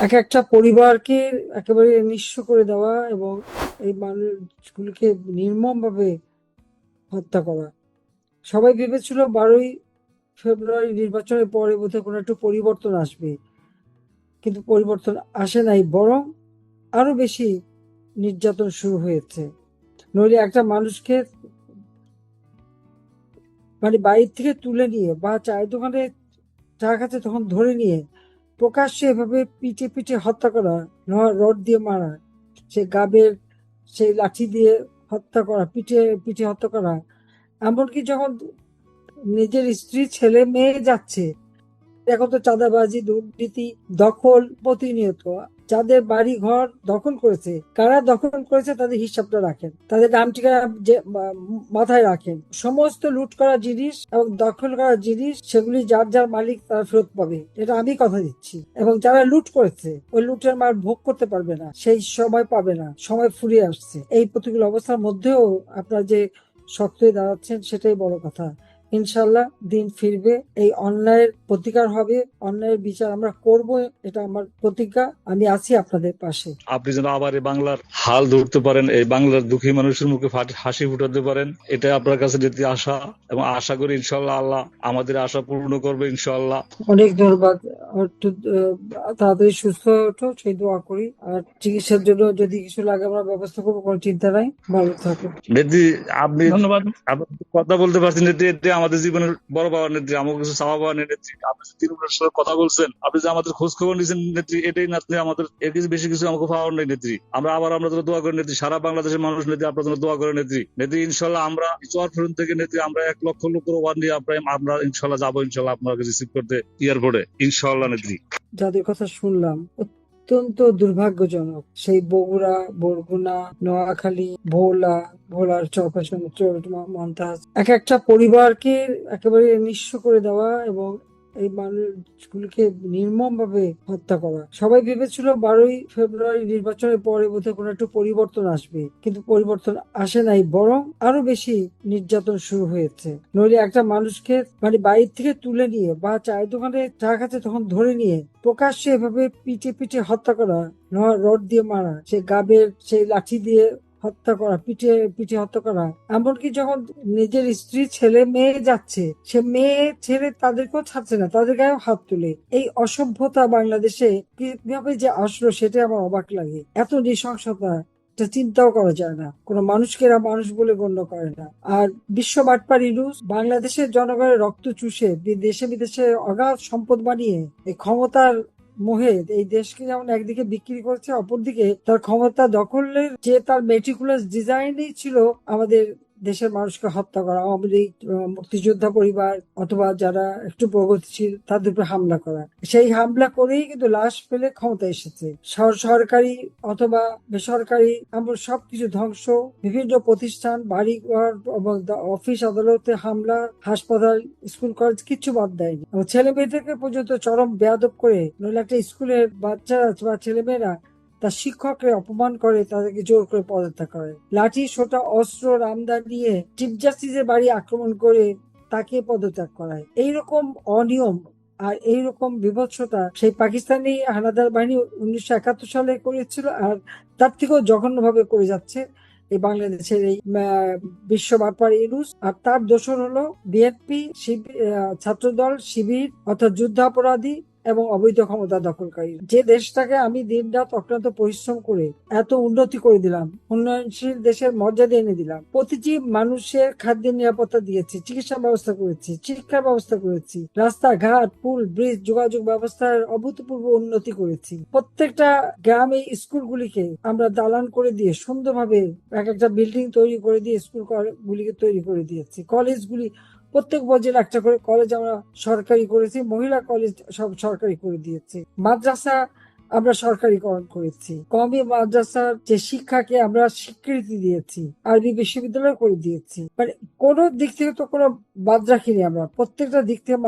এক একটা পরিবারকে একেবারে নিঃস্ব করে দেওয়া এবং এই মানুষগুলোকে নির্মমভাবে হত্যা করা। সবাই ভেবেছিল 12ই ফেব্রুয়ারি নির্বাচনের পরে বোধহয় কোনো একটু পরিবর্তন আসবে, কিন্তু পরিবর্তন আসে নাই, বরং আরো বেশি নির্যাতন শুরু হয়েছে। নইলে একটা মানুষকে মানে বাড়ির থেকে তুলে নিয়ে বা চায়ের দোকানে চা খাচ্ছে তখন ধরে নিয়ে প্রকাশ্যে এভাবে পিটে পিটে হত্যা করা, রড দিয়ে মারা, সে গাবের সেই লাঠি দিয়ে হত্যা করা, পিটে পিটে হত্যা করা। এমনকি যখন নিজের স্ত্রী ছেলে মেয়ে যাচ্ছে, এখন তো চাঁদাবাজি, দুর্নীতি, দখল প্রতিনিয়ত। যাদের বাড়ি ঘর দখল করেছে, কারা দখল করেছে তাদের হিসাবটা রাখেন, তাদের নাম ঠিকানা যে মাথায় রাখেন। সমস্ত লুট করা জিনিস এবং দখল করা জিনিস সেগুলি যার যার মালিক তারা ফেরত পাবে, এটা আমি কথা দিচ্ছি। এবং যারা লুট করেছে ওই লুটের মার ভোগ করতে পারবে না, সেই সময় পাবে না, সময় ফুরিয়ে আসছে। এই প্রতিকূল অবস্থার মধ্যেও আপনারা যে শক্ত হয়ে দাঁড়াচ্ছেন সেটাই বড় কথা। ইনশাল্লাহ দিন ফিরবে, এই অন্যায়ের প্রতিকার হবে, অন্যায়ের বিচার আমরা করব, এটা আমার প্রতিজ্ঞা। আমি আছি আপনাদের পাশে। আপনি যেন আবার এই বাংলার হাল ধরতে পারেন, এই বাংলার দুঃখী মানুষের মুখে হাসি ফুটাতে পারেন, এটা আপনার কাছে যেতে আশা, এবং আশা করি ইনশাল্লাহ আল্লাহ আমাদের আশা পূর্ণ করবে ইনশাল্লাহ। অনেক ধন্যবাদ। একটু তাড়াতাড়ি সুস্থ হয়ে ওঠো, সেই দোয়া করি। আর চিকিৎসার জন্য যদি কিছু লাগে আমরা ব্যবস্থা করবো, কোনো চিন্তা নাই। ভালো থাকো। নেত্রী, আপনি ধন্যবাদ। আপনি কথা বলতে পারছেন নেত্রী, এটা আমাদের জীবনের বড় পাওয়ার নেত্রী, আমার কিছু চাওয়া পাওয়া নেই নেত্রী। আপনি যে তৃণমূলের সাথে কথা বলছেন, আপনি যে আমাদের খোঁজ খবর নিয়েছেন নেত্রী, এটাই নেত্রী, আমাদের এর কিছু বেশি কিছু আমাকে পাওয়ার নেই নেত্রী। আমরা জন্য দোয়া করি নেত্রী, সারা বাংলাদেশের মানুষ নেত্রী আপনার জন্য দোয়া করে নেত্রী। নেত্রী ইনশাল্লাহ আমরা চরফ্রন্ট থেকে নেত্রী আমরা 1 লক্ষ লোকের ওয়ান নিয়ে আমরা ইনশাল্লাহ যাবো, ইনশাল্লাহ আপনাকে রিসিভ করতে এয়ারপোর্টে ইনশাল্লাহ নেত্রী। যাদের কথা শুনলাম অত্যন্ত দুর্ভাগ্যজনক, সেই বগুড়া, বরগুনা, নোয়াখালী, ভোলার চরফ্যাশন, মন্তাজ, এক একটা পরিবারকে একেবারে নিঃস্ব করে দেওয়া এবং এই মানুষগুলোকে নির্মমভাবে হত্যা করা। সবাই ভেবেছিল 12ই ফেব্রুয়ারি নির্বাচনের পরে বোধহয় কোনো একটু পরিবর্তন আসবে, কিন্তু পরিবর্তন আসে নাই, বরং আরো বেশি নির্যাতন শুরু হয়েছে। নইলে একটা মানুষকে মানে বাড়ির থেকে তুলে নিয়ে বা চায়ের দোকানে চা খাচ্ছে তখন ধরে নিয়ে প্রকাশ্যে এভাবে পিটে পিটে হত্যা করা, রড দিয়ে মারা, সে গাবের সেই লাঠি দিয়ে হত্যা করা, পিটে পিটে হত্যা করা। এমনকি যখন নিজের স্ত্রী ছেলে মেয়ে যাচ্ছে, সে মেয়ে ছেলে তাদেরকেও ছাড়ছে না, তাদের গায়েও হাত তুলে। এই অসভ্যতা বাংলাদেশে কিভাবে যে আসলো সেটা আমার অবাক লাগে। এত নৃশংসতা, এটা চিন্তাও করা যায় না। কোনো মানুষকে এরা মানুষ বলে গণ্য করে না। আর বিশ্ব বাটপার ইউনূস বাংলাদেশের জনগণের রক্ত চুষে দেশে বিদেশে অগাধ সম্পদ বানিয়ে এই ক্ষমতার মোহে এই দেশকে যেমন একদিকে বিক্রি করছে, অপরদিকে তার ক্ষমতা দখলের যে তার মেটিকুলাস ডিজাইনই ছিল আমাদের দেশের মানুষকে হত্যা করা। আওয়ামী লীগ, মুক্তিযোদ্ধা পরিবার অথবা যারা একটু প্রগতিশীল তাদের উপর হামলা করা। সেই হামলা করেই কিন্তু লাশ ফেলে ক্ষমতা এসেছে। সরকারি অথবা বেসরকারি এমন সবকিছু ধ্বংস, বিভিন্ন প্রতিষ্ঠান, বাড়িঘর এবং অফিস আদালতে হামলা, হাসপাতাল, স্কুল কলেজ কিচ্ছু বাদ দেয়নি। এবং ছেলে মেয়েদেরকে পর্যন্ত চরম বেয়াদব করে, নইলে একটা স্কুলের বাচ্চারা বা ছেলেমেয়েরা তার শিক্ষককে অপমান করে, তাদেরকে জোর করে পদত্যাগ করে, লাঠি সোটা অস্ত্র রামদা নিয়ে চিফ জাস্টিসের বাড়ি আক্রমণ করে তাকে পদত্যাগ করায়। এইরকম অনিয়ম আর এইরকম বিভৎসতা সেই পাকিস্তানি হানাদার বাহিনী 1971 সালে করেছিল, আর তার থেকেও জঘন্য ভাবে করে যাচ্ছে এই বাংলাদেশের এই বিশ্ব বাটপার ইউনূস। আর তার দোসর হলো বিএনপি, ছাত্রদল, শিবির অর্থাৎ যুদ্ধাপরাধী এবং অবৈধ ক্ষমতা দখলকারী। যে দেশটাকে আমি দিন রাত অক্লান্ত পরিশ্রম করে এত উন্নতি করে দিলাম, উন্নয়নশীল দেশের মর্যাদা এনে দিলাম, প্রতিটি মানুষের খাদ্যের নিরাপত্তা দিয়েছি, চিকিৎসা ব্যবস্থা করেছি, শিক্ষার ব্যবস্থা করেছি, রাস্তাঘাট, পুল, ব্রিজ, যোগাযোগ ব্যবস্থার অভূতপূর্ব উন্নতি করেছি, প্রত্যেকটা গ্রামে স্কুলগুলিকে আমরা দালান করে দিয়ে সুন্দরভাবে এক একটা বিল্ডিং তৈরি করে দিয়ে স্কুল গুলিকে তৈরি করে দিয়েছি। কলেজগুলি প্রত্যেক বছর একটা করে কলেজ আমরা সরকারি করেছি, মহিলা কলেজ সব সরকারি করে দিয়েছি, মাদ্রাসা আমরা সরকারিকরণ করেছি, কওমি মাদ্রাসার যে শিক্ষাকে আমরা স্বীকৃতি দিয়েছি, আরবি বিশ্ববিদ্যালয় করে দিয়েছি। মানে কোনো দিক থেকে তো কোনো বাদ রাখিনি আমরা, প্রত্যেকটা দিক থেকে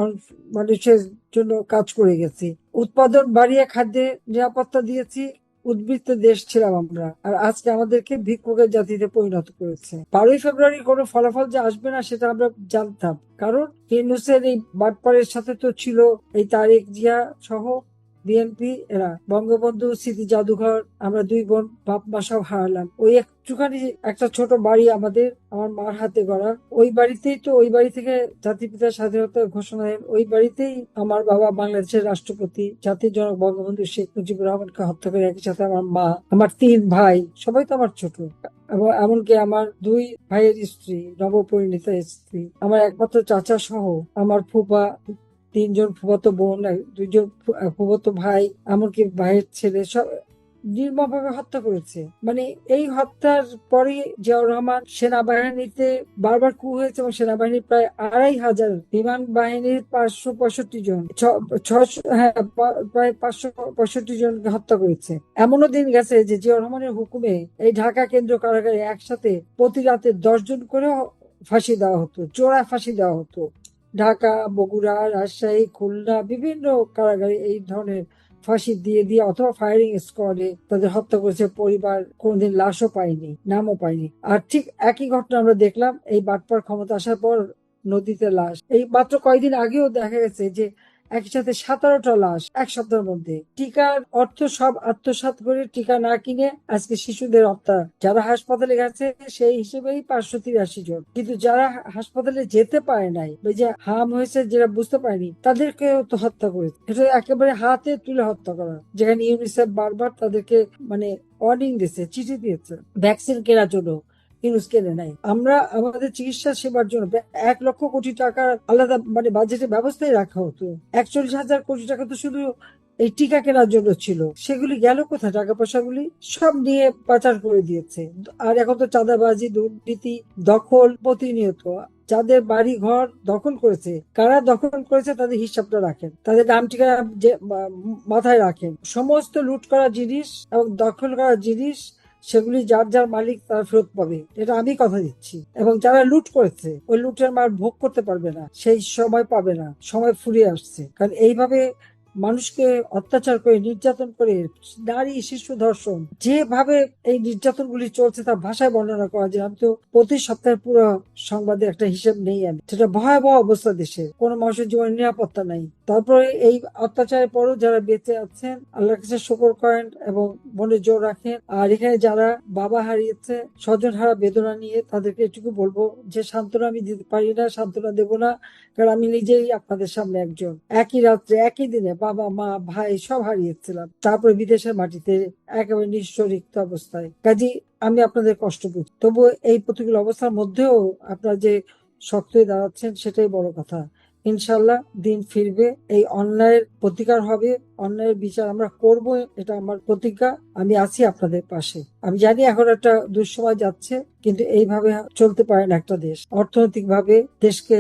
মানুষের জন্য কাজ করে গেছি। উৎপাদন বাড়িয়ে খাদ্যে নিরাপত্তা দিয়েছি, উদ্বৃত্ত দেশ ছিলাম আমরা, আর আজকে আমাদেরকে ভিক্ষুকের জাতিতে পরিণত করেছে। 12ই ফেব্রুয়ারি কোনো ফলাফল যে আসবে না সেটা আমরা জানতাম, কারণ ইউনূসের এই বাটপারের সাথে তো ছিল এই তারেক জিয়া সহ বিএনপি এরা বঙ্গবন্ধু স্মৃতি জাদুঘর, আমরা 2 বোন বাপ মা সব হারালাম। ওই একটুখানি একটা ছোট বাড়ি আমাদের, আমার মার হাতে গড়া, ওই বাড়িতেই তো, ওই বাড়ি থেকে জাতির পিতার স্বাধীনতার ঘোষণা হয়, ওই বাড়িতেই আমার বাবা বাংলাদেশের রাষ্ট্রপতি জাতির জনক বঙ্গবন্ধু শেখ মুজিবুর রহমানকে হত্যা করে, একই সাথে আমার মা, আমার 3 ভাই, সবাই তো আমার ছোট, এবং এমনকি আমার 2 ভাইয়ের স্ত্রী, নবপরিণীতা স্ত্রী, আমার একমাত্র চাচা সহ আমার ফুফা, 3 জন ফুফাতো বোন, 2 জন ফুফাতো ভাই, এমনকি ভাইয়ের ছেলে, সব নির্মমভাবে হত্যা করেছে। মানে এই হত্যার পরে জিয়াউর রহমান সেনাবাহিনীতে বারবার কু হয়েছে, এবং সেনাবাহিনীর প্রায় 2500, বিমান বাহিনীর 565 জন, 600, হ্যাঁ, প্রায় 565 জনকে হত্যা করেছে। এমনও দিন গেছে যে জিয়াউর রহমানের হুকুমে এই ঢাকা কেন্দ্রীয় কারাগারে একসাথে প্রতি রাতে 10 জন করে ফাঁসি দেওয়া হতো, চোরা ফাঁসি দেওয়া হতো। ঢাকা, বগুড়া, রাজশাহী, খুলনা, বিভিন্ন কারাগারে এই ধরনের ফাঁসি দিয়ে দিয়ে অথবা ফায়ারিং স্কোয়াডে তাদের হত্যা করেছে। পরিবার কোনোদিন লাশও পায়নি, নামও পায়নি। আর ঠিক একই ঘটনা আমরা দেখলাম এই বাটপার ক্ষমতা আসার পর, নদীতে লাশ। এই মাত্র কয়েকদিন আগেও দেখা গেছে যে একই সাথে 17টা লাশ এক সপ্তাহের মধ্যে। টিকার অর্থ সব আত্মসাৎ করে টিকা না কিনে আজকে শিশুদের হত্যা। যারা হাসপাতালে গেছে সেই হিসেবেই 583 জন, কিন্তু যারা হাসপাতালে যেতে পারে নাই, ওই যে হাম হয়েছে যারা বুঝতে পারেনি, তাদেরকেও তো হত্যা করেছে। এটা একেবারে হাতে তুলে হত্যা করা, যেখানে ইউনিসেফ বারবার তাদেরকে মানে ওয়ার্নিং দিয়েছে, চিঠি দিয়েছে ভ্যাকসিন কেনার জন্য, ইউজ কেনে নাই। আমরা আমাদের চিকিৎসা সেবার জন্য 1 লক্ষ কোটি টাকার আলাদা মানে বাজেটের ব্যবস্থাই রাখা হতো। 41,000 কোটি টাকা তো শুধু এই টিকা কেনার জন্য ছিল। সেগুলি গেল কোথায়? টাকা পয়সাগুলি সব নিয়ে পাচার করে দিয়েছে। আর এখন তো চাঁদাবাজি, দুর্নীতি, দখল প্রতিনিয়ত। যাদের বাড়ি ঘর দখল করেছে, কারা দখল করেছে তাদের হিসাবটা রাখেন, তাদের নাম ঠিকানা মাথায় রাখেন। সমস্ত লুট করা জিনিস এবং দখল করা জিনিস, সেগুলি যার যার মালিক তারা ফেরত পাবে, এটা আমি কথা দিচ্ছি। এবং যারা লুট করেছে ওই লুটের মার ভোগ করতে পারবে না, সেই সময় পাবে না, সময় ফুরিয়ে আসছে। কারণ এইভাবে মানুষকে অত্যাচার করে, নির্যাতন করে, নারী শিশু ধর্ষণ, যেভাবে এই নির্যাতন গুলি চলছে তা ভাষায় বর্ণনা করা যায়। আমি তো প্রতি সপ্তাহে পুরো সংবাদের একটা হিসেব নেই, আমি সেটা ভয়াবহ অবস্থা দেশে, কোনো মানুষের জীবনের নিরাপত্তা নাই। তারপরে এই অত্যাচারের পরও যারা বেঁচে আছেন আল্লাহর কাছে শুকর করেন এবং মনে জোর রাখেন। আর এখানে যারা বাবা হারিয়েছে, স্বজন হারা বেদনা নিয়ে, তাদেরকে এটুকু বলবো যে সান্ত্বনা আমি দিতে পারি না, সান্ত্বনা দেবো না, কারণ আমি নিজেই আপনাদের সামনে একজন। একই রাত্রে একই দিনে বাবা মা ভাই সব হারিয়েছিলাম, তারপরে বিদেশের মাটিতে একেবারে নিঃস্ব রিক্ত অবস্থায়। কাজী আমি আপনাদের কষ্ট বুঝি, তবুও এই প্রতিকূল অবস্থার মধ্যেও আপনারা যে শক্ত হয়ে দাঁড়াচ্ছেন সেটাই বড় কথা। ইনশাল্লাহ দিন ফিরবে, এই অন্যায়ের প্রতিকার হবে, অন্যায়ের বিচার আমরা করব, এটা আমার প্রতিজ্ঞা। আমি আছি আপনাদের পাশে। আমি জানি এখন একটা দুঃসময় যাচ্ছে, কিন্তু এইভাবে চলতে পারে না একটা দেশ। অর্থনৈতিক ভাবে দেশকে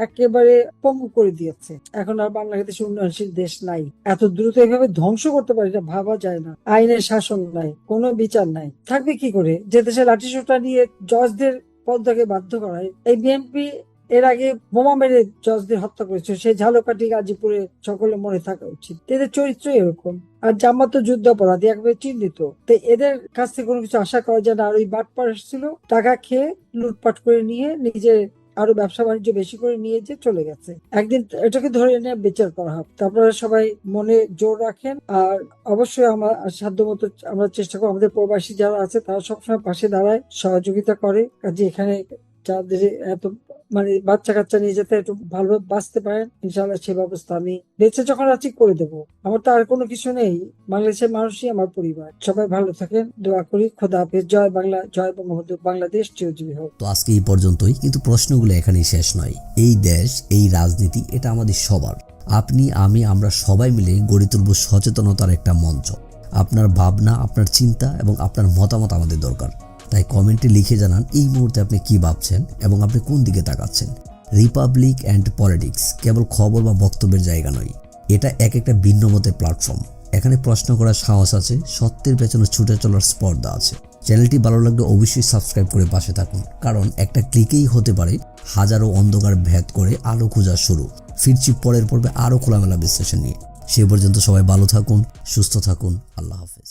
একেবারে পঙ্গু করে দিয়েছে। এখন আর বাংলাদেশ উন্নয়নশীল দেশ নাই। এত দ্রুত এইভাবে ধ্বংস করতে পারে এটা ভাবা যায় না। আইনের শাসন নাই, কোনো বিচার নাই, থাকবে কি করে? যে দেশে লাঠিসোঁটা নিয়ে জজদের পদত্যাগে বাধ্য করায়। এই বিএনপি এর আগে বোমা মেরে জজদের হত্যা করেছে, সেই ঝালকাঠি গাজীপুরে সকলে মনে থাকা উচিত। এদের চরিত্র এরকম। আর জামাত তো যুদ্ধ অপরাধী, একবারে চিহ্নিত। তো এদের কাছ থেকে কোনো কিছু আশা করা যায় না। আর ওই বাটপার এসেছিল, টাকা খেয়ে লুটপাট করে নিয়ে নিজে আরো ব্যবসা বাণিজ্য বেশি করে নিয়ে যে চলে গেছে। একদিন এটাকে ধরে এনে বিচার করা হবে। তারপরে সবাই মনে জোর রাখেন। আর অবশ্যই আমার সাধ্যমতো আমরা চেষ্টা করবো, আমাদের প্রবাসী যারা আছে তারা সবসময় পাশে দাঁড়ায়, সহযোগিতা করে। কাজে এখানে যাদের এত মানে বাচ্চা কাচ্চা নিয়ে যেতে একটু ভালোভাবে বাঁচতে পারেন, ইনশাআল্লাহ সে ব্যবস্থা আমি বেঁচে যখন আছি করে দেবো। আমার তো আর কোনো কিছু নেই, বাংলাদেশের মানুষই আমার পরিবার। সবাই ভালো থাকেন, দোয়া করি। খোদা হাফেজ। জয় বাংলা, জয় বঙ্গবন্ধু। বাংলাদেশ চিরজীবী হোক। তো আজকে এই পর্যন্তই, কিন্তু প্রশ্নগুলো এখানেই শেষ নয়। এই দেশ, এই রাজনীতি, এটা আমাদের সবার। আপনি, আমি, আমরা সবাই মিলে গড়ে তুলব সচেতনতার একটা মঞ্চ। আপনার ভাবনা, আপনার চিন্তা এবং আপনার মতামত আমাদের দরকার। তাই কমেন্টে লিখে জানান এই মুহূর্তে আপনি কি ভাবছেন এবং আপনি কোন দিকে তাকাচ্ছেন। রিপাবলিক অ্যান্ড পলিটিক্স কেবল খবর বা বক্তব্যের জায়গা নয়, এটা এক একটা ভিন্ন মতের প্ল্যাটফর্ম। এখানে প্রশ্ন করার সাহস আছে, সত্যের পেছনে ছুটে চলার স্পর্ধা আছে। চ্যানেলটি ভালো লাগলে অবশ্যই সাবস্ক্রাইব করে পাশে থাকুন, কারণ একটা ক্লিকেই হতে পারে হাজারো অন্ধকার ভেদ করে আলো খোঁজা শুরু। ফিরছি পরের পর্বে আরও খোলামেলা বিশ্লেষণ নিয়ে। সে পর্যন্ত সবাই ভালো থাকুন, সুস্থ থাকুন। আল্লাহ হাফেজ।